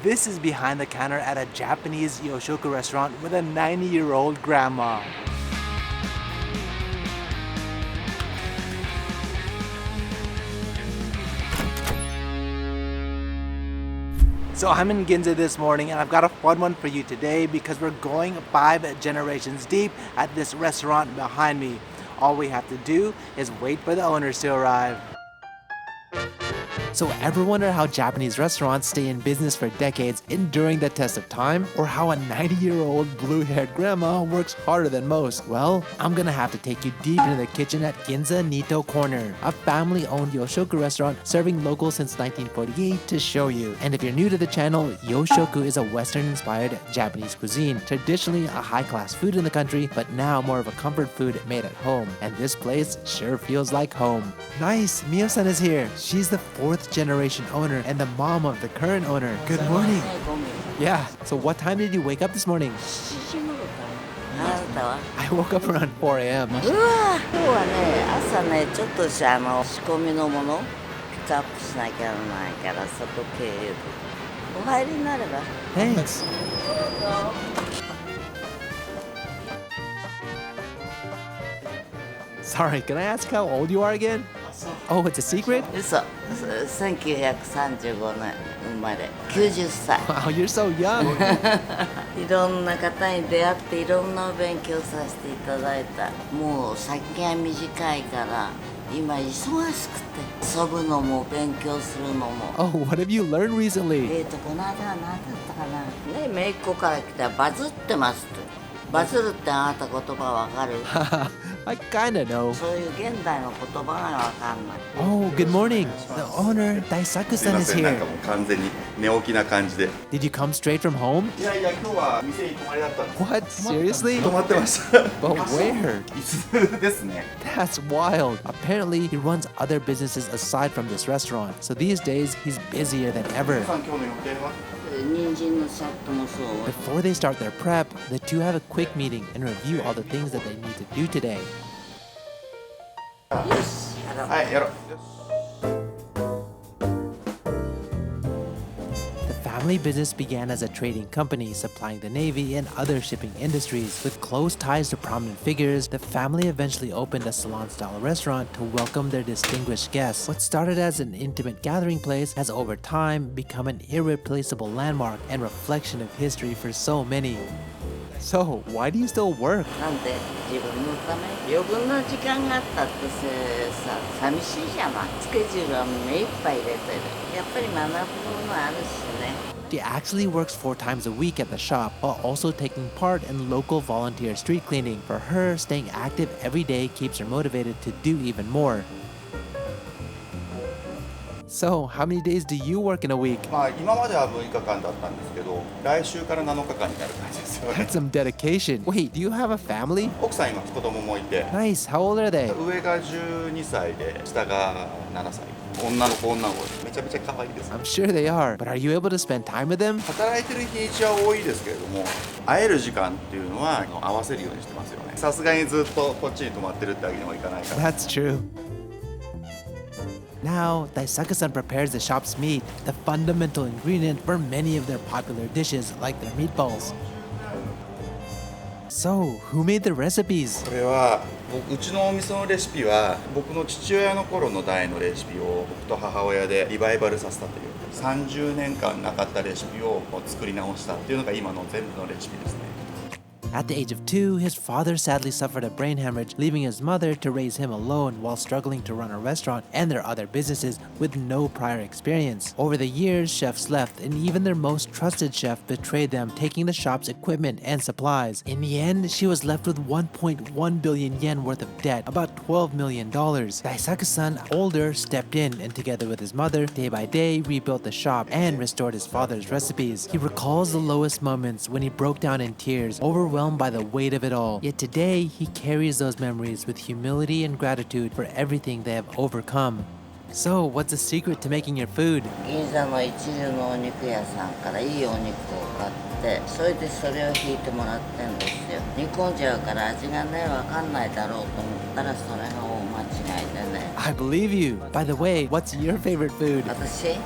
This is behind the counter at a Japanese Yoshoku restaurant with a 90-year-old grandma. So I'm in Ginza this morning and I've got a fun one for you today because we're going 5 generations deep at this restaurant behind me. All we have to do is wait for the owners to arrive. So ever wonder how Japanese restaurants stay in business for decades, enduring the test of time? Or how a 90-year-old blue-haired grandma works harder than most? Well, I'm gonna have to take you deep into the kitchen at Ginza Nitto Corner, a family-owned Yoshoku restaurant serving locals since 1948 to show you. And if you're new to the channel, Yoshoku is a Western-inspired Japanese cuisine, traditionally a high-class food in the country, but now more of a comfort food made at home. And this place sure feels like home. Nice, Mio-san is here. She's the 4th generation owner and the mom of the current owner. Good morning. Yeah, so what time did you wake up this morning? I woke up around 4 a.m. Thanks. Sorry, can I ask how old you are again? Oh, it's a secret? 嘘、1935年生まれ、90歳。 Wow, you're so young. いろんな方に出会っていろんなお勉強させていただいた。もう先が短いから今忙しくて遊ぶのも勉強するのも。 Oh, what have you learned recently? この間は何だったかな。ね、姪っ子から来たバズってますと。バズるってあなた言葉わかる？ I kinda know. そういう現代の言葉がわかんない。 Oh, good morning. The owner, Daisaku-san, is なん here. かもう完全に寝起きな感じで。 Did you come straight from home? いやいや、今日は店に泊まりだったんです。 What? Seriously? 泊まってました。 But where? 椅子ですね。 That's wild. Apparently, he runs other businesses aside from this restaurant. So these days, he's busier than ever. さん今日の予定は？人参のシャットもそう。 Before they start their prep, the two have a quick meeting and review all the things that they need to do today. よし、やろう。はい、やろう。 The family business began as a trading company supplying the Navy and other shipping industries. With close ties to prominent figures, the family eventually opened a salon-style restaurant to welcome their distinguished guests. What started as an intimate gathering place has over time become an irreplaceable landmark and reflection of history for so many. So, why do you still work? なんで自分のため余分な時間があったってさ、寂しいじゃない。スケジュールは目いっぱい入れてる。やっぱり学ぶものあるしね。 She actually works 4 times a week at the shop while also taking part in local volunteer street cleaning. For her, staying active every day keeps her motivated to do even more. So, how many days do you work in a week? まあ今までは6日間だったんですけど、来週から7日間になる感じですよね。 That's some dedication. Wait, do you have a family? 奥さん今子供もいて、 Nice. How old are they? 上が12歳で下が7歳。女の子めちゃめちゃ可愛いです。 I'm sure they are. But are you able to spend time with them? 働いてる日にちは多いですけれども、会える時間っていうのは合わせるようにしてますよね。さすがにずっとこっちに泊まってるってわけにもいかないから。 That's true. Now, Daisaku-san prepares the shop's meat, the fundamental ingredient for many of their popular dishes, like their meatballs. So, who made the recipes? これはうちのお店のレシピは僕の父親の頃の代のレシピを僕と母親でリバイバルさせたという30年間なかったレシピを作り直したっていうのが今の全部のレシピですね。 At the age of 2, his father sadly suffered a brain hemorrhage, leaving his mother to raise him alone while struggling to run a restaurant and their other businesses with no prior experience. Over the years, chefs left, and even their most trusted chef betrayed them, taking the shop's equipment and supplies. In the end, she was left with 1.1 billion yen worth of debt, about $12 million. Daisaku-san, older, stepped in and together with his mother, day by day, rebuilt the shop and restored his father's recipes. He recalls the lowest moments when he broke down in tears, overwhelmed by the weight of it all. Yet today, he carries those memories with humility and gratitude for everything they have overcome. So, what's the secret to making your food? 銀座の一流のお肉屋さんからいいお肉を買って、それでそれを引いてもらってんですよ。煮込んじゃうから味がね、わかんないだろうと思ったらそれが大間違いでね。 I believe you. By the way, what's your favorite food? 私、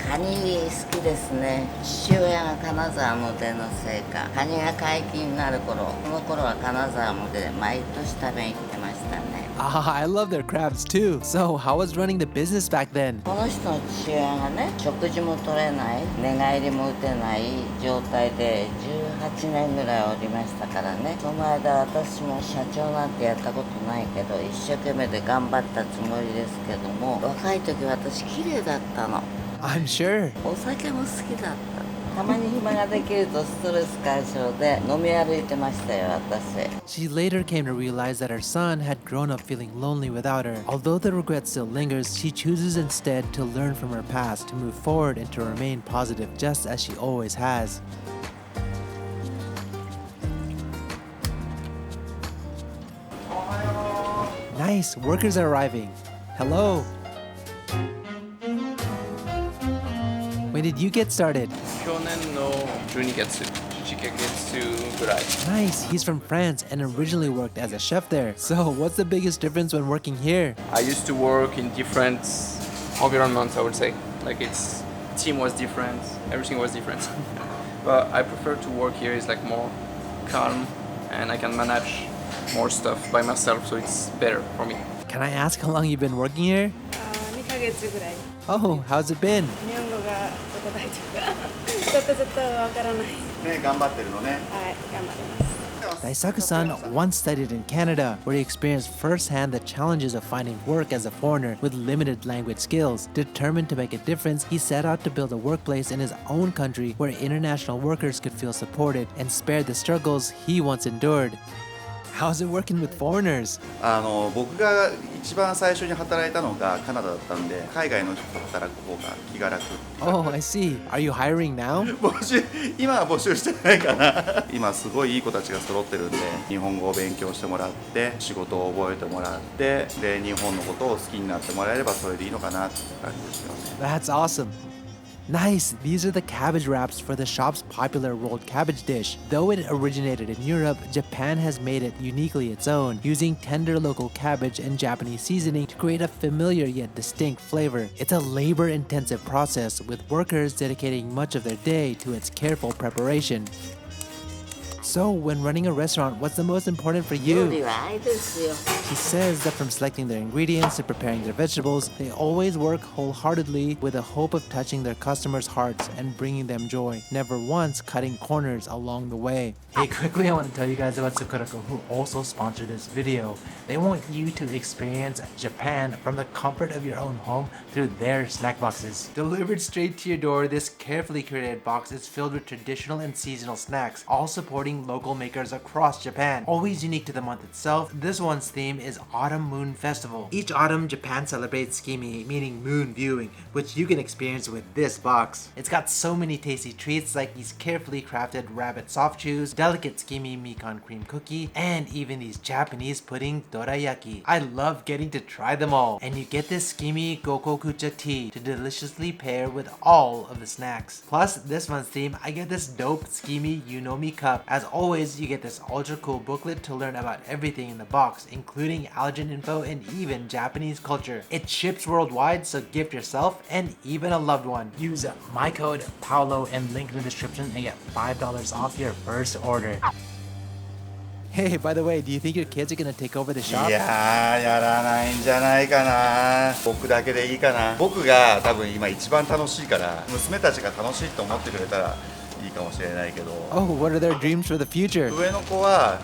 カニ好きですね。父親が金沢の出のせいか、カニが解禁になる頃、この頃は金沢まで毎年食べに行ってましたね。Ah, I love their crabs too. So, how was running the business back then? この人の父親がね、食事も取れない、寝返りも打てない状態で18年ぐらいおりましたからね。その間私も社長なんてやったことないけど、一生懸命で頑張ったつもりですけども、若い時私綺麗だったの。I'm sure. お酒も好きだった。たまに暇ができるとストレス解消で飲み歩いてましたよ、私。 She later came to realize that her son had grown up feeling lonely without her. Although the regret still lingers, she chooses instead to learn from her past, to move forward and to remain positive just as she always has. Nice, workers are arriving. Hello. When did you get started? 去年の12月、11ヶ月ぐらい。 Nice, he's from France and originally worked as a chef there. So, what's the biggest difference when working here? I used to work in different environments, I would say. Like team was different, everything was different. But I prefer to work here. It's like more calm and I can manage more stuff by myself, so it's better for me. Can I ask how long you've been working here? 2ヶ月ぐらい。 Oh, how's it been? 日本語がちょっと大丈夫。ちょっとわからない。ね、頑張ってるのね。はい、頑張ります。 Daisaku-san once studied in Canada, where he experienced firsthand the challenges of finding work as a foreigner with limited language skills. Determined to make a difference, he set out to build a workplace in his own country where international workers could feel supported and spared the struggles he once endured. How's it working with foreigners? 僕が一番最初に働いたのがカナダだったんで、海外の人と働く方が気が楽。 Oh, I see. Are you hiring now? 今は募集してないかな。今すごいいい子たちが揃ってるんで、日本語を勉強してもらって、仕事を覚えてもらって、で日本のことを好きになってもらえればそれでいいのかなって感じですよね。 That's awesome. Nice! These are the cabbage wraps for the shop's popular rolled cabbage dish. Though it originated in Europe, Japan has made it uniquely its own, using tender local cabbage and Japanese seasoning to create a familiar yet distinct flavor. It's a labor-intensive process, with workers dedicating much of their day to its careful preparation. So, when running a restaurant, what's the most important for 料理 you? は愛ですよ。 He says that from selecting their ingredients to preparing their vegetables, they always work wholeheartedly with the hope of touching their customers' hearts and bringing them joy, never once cutting corners along the way. Hey, quickly I want to tell you guys about Sakuraku, who also sponsored this video. They want you to experience Japan from the comfort of your own home through their snack boxes. Delivered straight to your door, this carefully curated box is filled with traditional and seasonal snacks, all supporting local makers across Japan. Always unique to the month itself, this one's theme is Autumn Moon Festival. Each autumn, Japan celebrates Tsukimi, meaning moon viewing, which you can experience with this box. It's got so many tasty treats like these carefully crafted rabbit soft chews, delicate Tsukimi Mikan cream cookie, and even these Japanese pudding dorayaki. I love getting to try them all. And you get this Tsukimi Gokokucha tea to deliciously pair with all of the snacks. Plus, this month's theme, I get this dope Tsukimi Yunomi cup. As always, you get this ultra cool booklet to learn about everything in the box, including allergen info and even Japanese culture. It ships worldwide, so gift yourself and even a loved one. Use my code Paolo and link in the description and get $5 off your first order. Hey, by the way, do you think your kids are gonna take over the い shop? やー、やらないんじゃないかな。僕だけでいいかな。僕が多分今一番楽しいから、娘たちが楽しいと思ってくれたらいいかもしれないけど。 Oh, what are their dreams for the future? 上の子は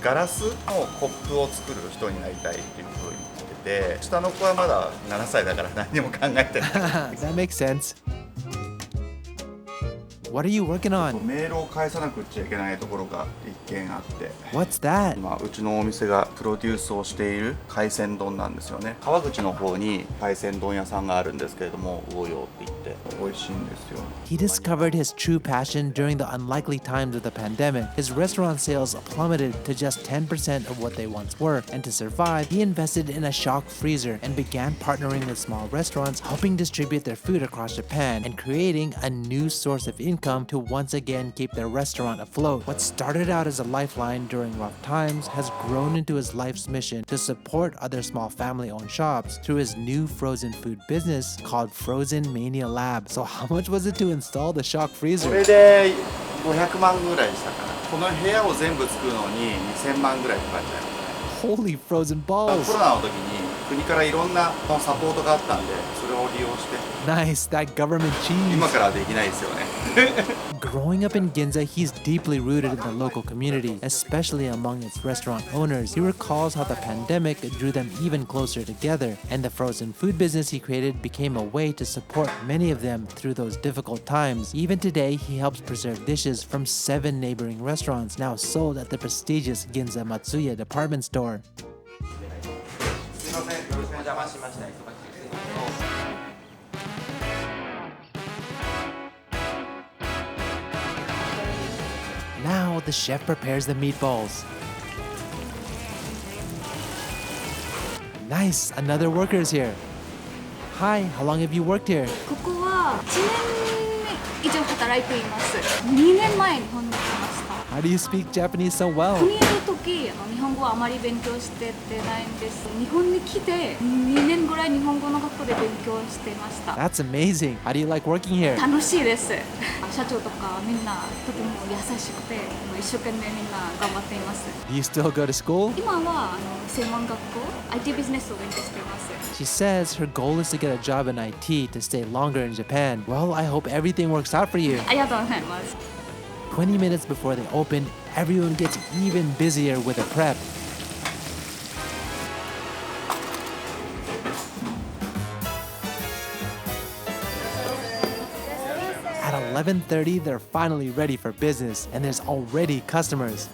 ガラスのコップを作る人になりたいっていうふうに言ってて、下の子はまだ7歳だから何も考えてない。 That makes sense. What are you working on? メールを返さなくちゃいけないところが一件あって、 What's that? 今うちのお店がプロデュースをしている海鮮丼なんですよね。川口の方に海鮮丼屋さんがあるんですけれども、魚用って言って美味しいんですよ。 He discovered his true passion during the unlikely times of the pandemic. His restaurant sales plummeted to just 10% of what they once were, and to survive, he invested in a shock freezer and began partnering with small restaurants, helping distribute their food across Japan and creating a new source of income income to once again keep their restaurant afloat. What started out as a lifeline during rough times has grown into his life's mission to support other small family-owned shops through his new frozen food business called Frozen Mania Lab. So how much was it to install the shock こ freezer? れで500万ぐらいしたかな。この部屋を全部作るのに2000万ぐらいかかっちゃいます。 Holy frozen コ balls! ロナの時に国からいろんなサポートがあったんで、それを利用して Nice, that government cheese. 今からはできないですよね。 Growing up in Ginza, he's deeply rooted in the local community, especially among its restaurant owners. He recalls how the pandemic drew them even closer together, and the frozen food business he created became a way to support many of them through those difficult times. Even today, he helps preserve dishes from 7 neighboring restaurants, now sold at the prestigious Ginza Matsuya department store. すいません、よろしくお邪魔しました。 Now the chef prepares the meatballs. Nice, another worker is here. Hi, how long have you worked here? ここは1年以上働いています。2年前に日本に来ました。 How do you speak Japanese so well? ここにいる時、日本語はあまり勉強してってないんです。日本に来て2年ぐらい日本語の学校で勉強してました。 That's amazing. How do you like working here? 楽しいです。社長とかみんなとても優しくて、一生懸命みんな頑張っています。 Do you still go to school? 今は専門学校、IT ビジネスを勉強しています。 She says her goal is to get a job in IT to stay longer in Japan. Well, I hope everything works out for you. ありがとうございます。 20 minutes before they open, everyone gets even busier with a prep. At 11:30, they're finally ready for business, and there's already customers.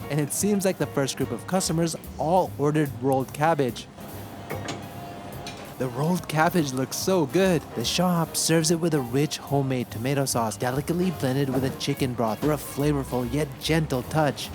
And it seems like the first group of customers all ordered rolled cabbage. The rolled cabbage looks so good. The shop serves it with a rich homemade tomato sauce, delicately blended with a chicken broth for a flavorful yet gentle touch.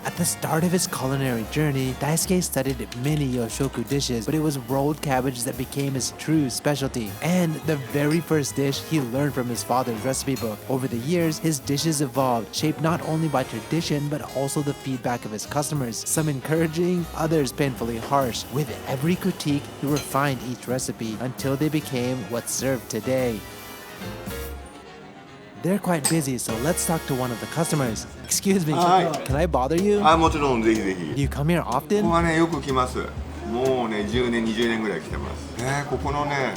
At the start of his culinary journey, Daisuke studied many Yoshoku dishes, but it was rolled cabbage that became his true specialty. And the very first dish he learned from his father's recipe book. Over the years, his dishes evolved, shaped not only by tradition, but also the feedback of his customers. Some encouraging, others painfully harsh. With every critique, he refined each recipe until they became what's served today. They're quite busy, so let's talk to one of the customers. Excuse me, Hi. can I bother you? あ、もちろんぜひぜ Do ひ。 you come here ここ often? はね、よく来ます。もうね、10年、20年ぐらい来てます。ここのね、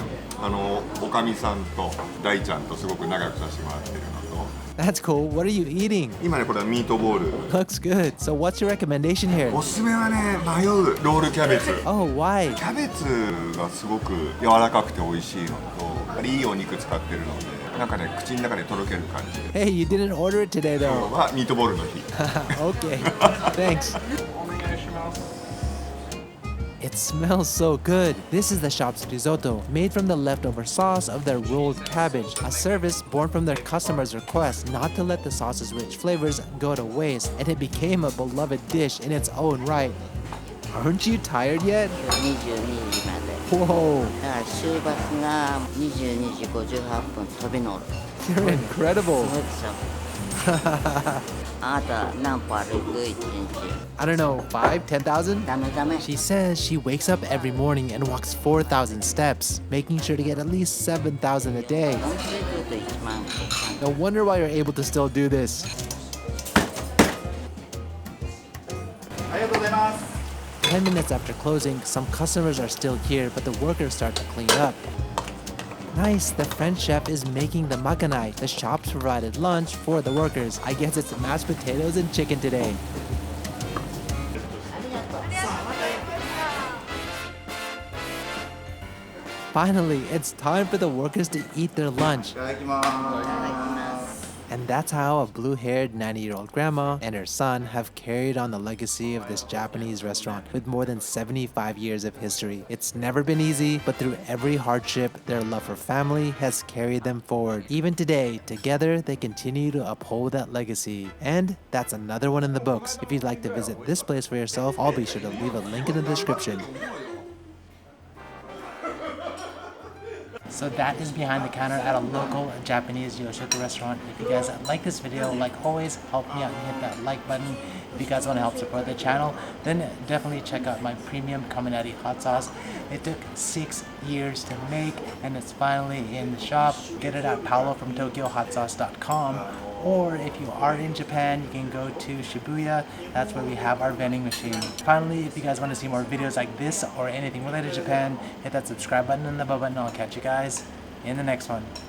おかみさんと大ちゃんとすごく仲良くさせてもらってるのと、 That's cool. What are you eating? 今ね、これはミートボール。 Looks good. So what's your recommendation here? おすすめはね、迷うロールキャベツ。 Oh, why? キャベツがすごく柔らかくて美味しいのと、いいお肉使ってるので、なんかね、口の中でとろける感じで。 Hey, you didn't order it today 今 though. 日はミートボールの日。 Okay. Thanks. It smells so good. This is the shop's risotto, made from the leftover sauce of their rolled cabbage, a service born from their customers' request not to let the sauce's rich flavors go to waste, and it became a beloved dish in its own right. Aren't you tired yet? 22時まで Whoa, だから週バスが22時58分飛び乗る you're incredible. すごいでしょあなた何歩歩く一日 I don't know, 5, 10,000? ダメダメ She says she wakes up every morning and walks 4,000 steps, making sure to get at least 7,000 a day. 本当に来ると1万 No wonder why you're able to still do this. ありがとうございます。 10 minutes after closing, some customers are still here, but the workers start to clean up. Nice, the French chef is making the makanai, the shop's provided lunch for the workers. I guess it's mashed potatoes and chicken today. Finally, it's time for the workers to eat their lunch. いただきます。And that's how a blue-haired 90-year-old grandma and her son have carried on the legacy of this Japanese restaurant with more than 75 years of history. It's never been easy, but through every hardship, their love for family has carried them forward. Even today, together, they continue to uphold that legacy. And that's another one in the books. If you'd like to visit this place for yourself, I'll be sure to leave a link in the description. So that is behind the counter at a local Japanese Yoshoku restaurant. If you guys like this video, like always, help me out and hit that like button. If you guys want to help support the channel, then definitely check out my premium Culinary hot sauce. It took 6 years to make, and it's finally in the shop. Get it at Paolo from TokyoHotSauce.com. Or if you are in Japan, you can go to Shibuya. That's where we have our vending machine. Finally, if you guys want to see more videos like this or anything related to Japan, hit that subscribe button and the bell button. I'll catch you guys in the next one.